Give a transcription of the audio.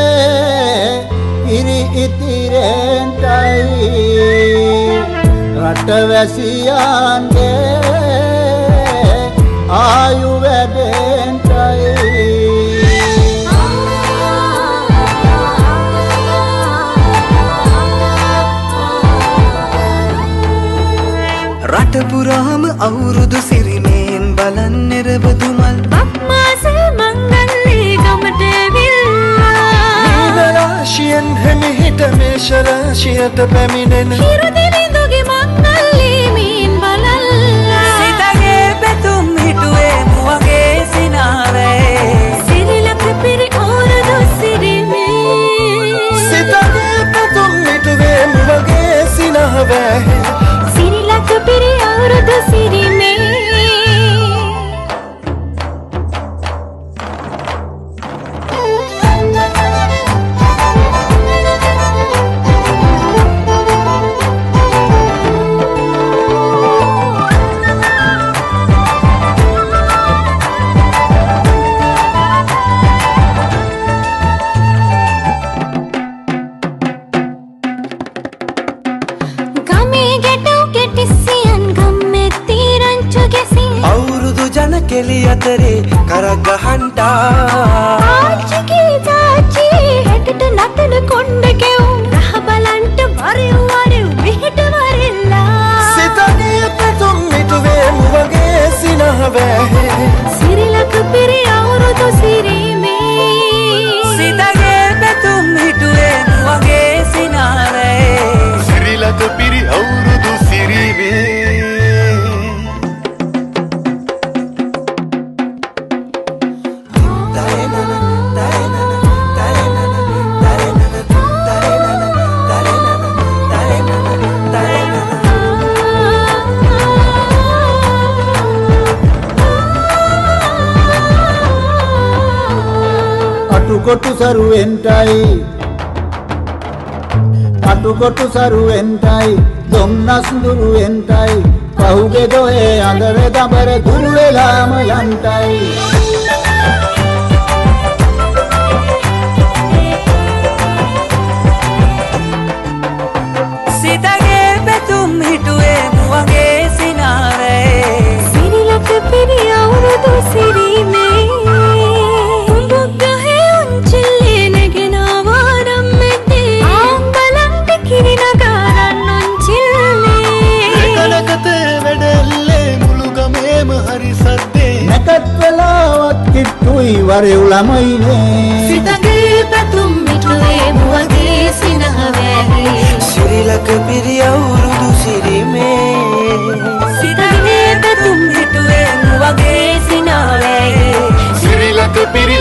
අවුරුද්දේ ඉරි ඉතිරෙන්ටයි රටවැසියන්ගේ ආයු වැඩෙන්ටයි රට පුරාම අවුරුදු සිරිමෙන් බලන් නිරබදුමල් බක්මාස මංගල්ලේ ගමට ඇවිල්ලා රාශියෙන් හැමිහිට මේෂ රාශියට පැමිණෙන හිරු දිවිඳුගේ මංගල්ලේ මීන් බලල්ලා සිතගේ පැතුම් හිටුවේ මුවගේ සිනාවේ සිරිලක පිරි අවුරුදු සිරිමේ සිතගේ පැතුම් හිටුවේ මුවගේ සිනාවේ සිරිලක පිරි අවුරුදු සිරිමේ කෙලි අතරේ කරක් ගහන්ටා ආච්චිගේ තාච්චි හැටට නටන කොණ්ඩ කෙවුම් රහ බලන්ට වරෙව් වරෙව් මෙහෙට වරෙල්ලා සිතගේ පැතුම් මිටුවේ මුවගේ සිනහවේ සිරිලක පිරි අවුරුදු සිරිමේ සිතගේ පැතුම් මිටුවේ මුවගේ සිනහවේ සිරිලක පිරි අවුරුදු සිරිමේ අටුකොටු සරුවෙන්ටයි දොම්නස් දුරුවෙන්ටයි පහුගේ දොහේ අඳර දබර දුරු වෙලාම යන්ටයි සිතගේ පැතුම් හිටුවේ මුවගේ සිනාවේ සිරිලක පිරි අවුරුදු සිරිමේ කිට්ටුයි වරෙව් ළමයිනේ සිතගේ පැතුම් මිටුවේ මුවගේ සිනහවේ සිරිලක පිරි අවුරුදු සිරිමේ සිතගේ පැතුම් මිටුවේ මුවගේ සිනහවේ සිරිලක පිරි